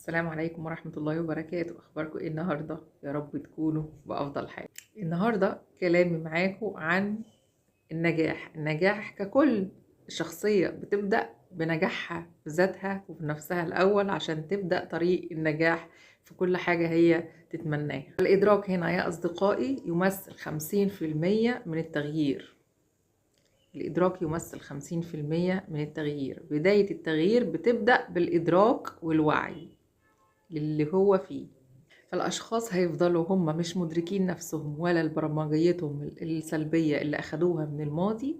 السلام عليكم ورحمة الله وبركاته. أخباركم إيه النهاردة؟ يا رب تكونوا بأفضل حال. النهاردة كلامي معاكم عن النجاح ككل. الشخصية بتبدأ بنجاحها بذاتها وبنفسها الأول عشان تبدأ طريق النجاح في كل حاجة هي تتمناها. الإدراك هنا يا أصدقائي يمثل 50% من التغيير. الإدراك يمثل 50% من التغيير. بداية التغيير بتبدأ بالإدراك والوعي للي هو فيه. فالأشخاص هيفضلوا هم مش مدركين نفسهم ولا البرمجيتهم السلبية اللي أخدوها من الماضي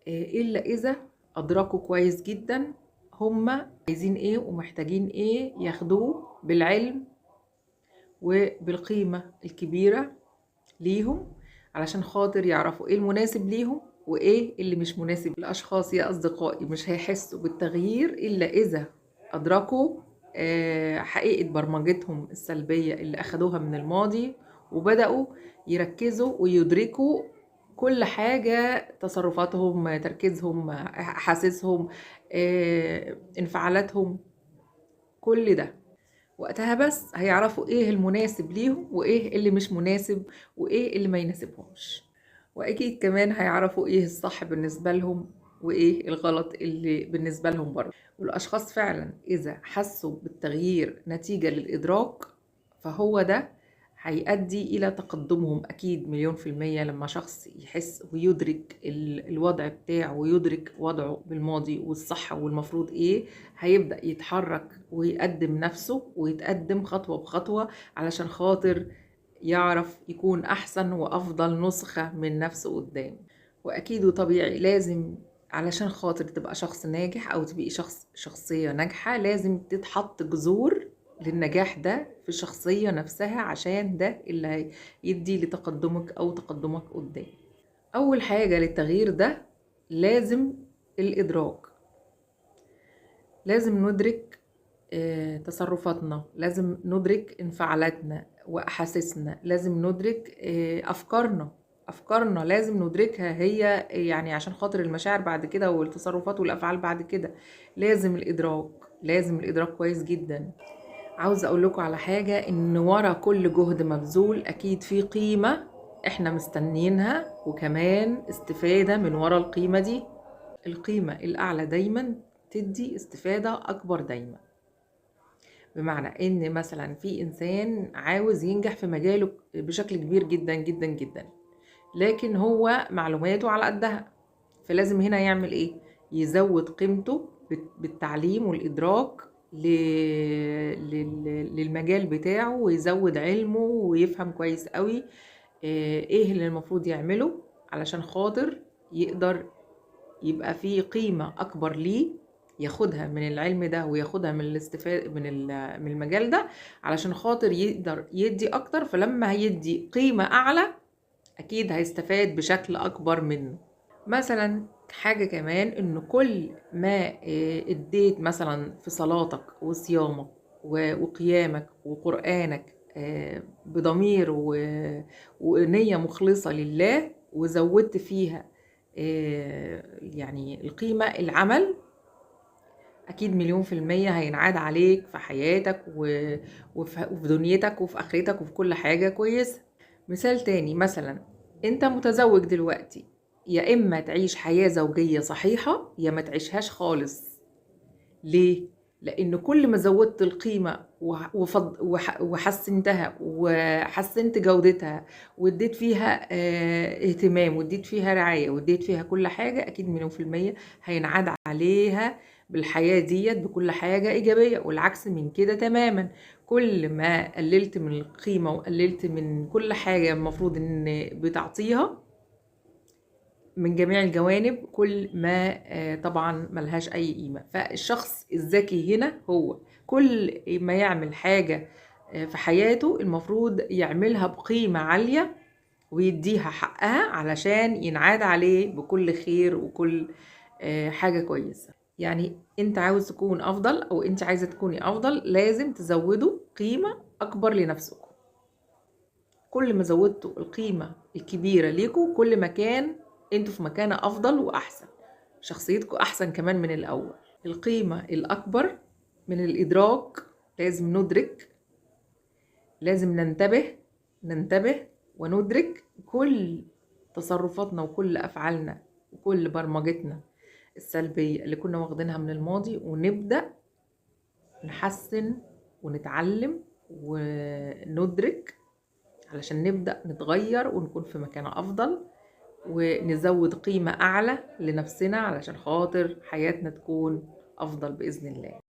إلا إذا أدركوا كويس جدا هم عايزين إيه ومحتاجين إيه ياخدوه بالعلم وبالقيمة الكبيرة ليهم، علشان خاطر يعرفوا إيه المناسب ليهم وإيه اللي مش مناسب. الأشخاص يا أصدقائي مش هيحسوا بالتغيير إلا إذا أدركوا حقيقة برمجتهم السلبية اللي أخدوها من الماضي وبدأوا يركزوا ويدركوا كل حاجة، تصرفاتهم، تركيزهم، أحاسيسهم، انفعالاتهم، كل ده وقتها بس هيعرفوا ايه المناسب ليهم وايه اللي مش مناسب وايه اللي ما يناسبهمش. واكيد كمان هيعرفوا ايه الصح بالنسبة لهم وايه الغلط اللي بالنسبة لهم برضه. والاشخاص فعلا اذا حسوا بالتغيير نتيجة للادراك فهو ده هيؤدي الى تقدمهم اكيد 1000000%. لما شخص يحس ويدرك الوضع بتاعه ويدرك وضعه بالماضي والصح والمفروض ايه، هيبدأ يتحرك ويقدم نفسه ويتقدم خطوة بخطوة علشان خاطر يعرف يكون أحسن وأفضل نسخة من نفسه قدام. وأكيد وطبيعي لازم علشان خاطر تبقى شخص ناجح أو تبقي شخصية ناجحة لازم تتحط جذور للنجاح ده في الشخصية نفسها، عشان ده اللي هيدي لتقدمك أو تقدمك قدام. أول حاجة للتغيير ده لازم الإدراك. لازم ندرك تصرفاتنا، لازم ندرك انفعالاتنا وأحاسيسنا، لازم ندرك أفكارنا لازم ندركها هي، يعني عشان خاطر المشاعر بعد كده والتصرفات والأفعال بعد كده لازم الإدراك كويس جدا. عاوز أقول لكم على حاجة، إن ورا كل جهد مبذول أكيد في قيمة إحنا مستنيينها وكمان استفادة من ورا القيمة دي. القيمة الأعلى دايما تدي استفادة أكبر دايما. بمعنى إن مثلا في إنسان عاوز ينجح في مجاله بشكل كبير جدا جدا جدا، لكن هو معلوماته على قدها، فلازم هنا يعمل إيه؟ يزود قيمته بالتعليم والإدراك للمجال بتاعه، ويزود علمه ويفهم كويس قوي إيه اللي المفروض يعمله علشان خاطر يقدر يبقى فيه قيمة أكبر ليه ياخدها من العلم ده وياخدها من الاستفادة من المجال ده علشان خاطر يقدر يدي أكتر. فلما هيدي قيمة أعلى أكيد هيستفاد بشكل أكبر منه. مثلا حاجة كمان، إنه كل ما اديت مثلا في صلاتك وصيامك وقيامك وقرآنك بضمير ونية مخلصة لله، وزودت فيها يعني القيمة العمل، أكيد 1000000% هينعاد عليك في حياتك وفي دنيتك وفي آخرتك وفي كل حاجة كويسة. مثال تاني، مثلا أنت متزوج دلوقتي، يا إما تعيش حياة زوجية صحيحة يا ما تعيشهاش خالص. ليه؟ لأن كل ما زودت القيمة وحسنتها وحسنت جودتها واديت فيها اهتمام واديت فيها رعاية واديت فيها كل حاجة، أكيد 1000000% هينعاد عليها بالحياة ديت بكل حاجة إيجابية. والعكس من كده تماما، كل ما قللت من القيمة وقللت من كل حاجة المفروض إن بتعطيها من جميع الجوانب، كل ما طبعا ملهاش أي قيمة. فالشخص الذكي هنا هو كل ما يعمل حاجة في حياته المفروض يعملها بقيمة عالية ويديها حقها علشان ينعاد عليه بكل خير وكل حاجة كويسة. يعني انت عاوز تكون أفضل أو انت عايزة تكوني أفضل، لازم تزودوا قيمة أكبر لنفسكم. كل ما زودتوا القيمة الكبيرة ليكم كل ما كان انتوا في مكانة أفضل وأحسن، شخصيتكم أحسن كمان من الأول. القيمة الأكبر من الإدراك لازم ندرك، لازم ننتبه وندرك كل تصرفاتنا وكل أفعالنا وكل برمجتنا السلبية اللي كنا واخدينها من الماضي، ونبدأ نحسن ونتعلم وندرك علشان نبدأ نتغير ونكون في مكان أفضل، ونزود قيمة أعلى لنفسنا علشان خاطر حياتنا تكون أفضل بإذن الله.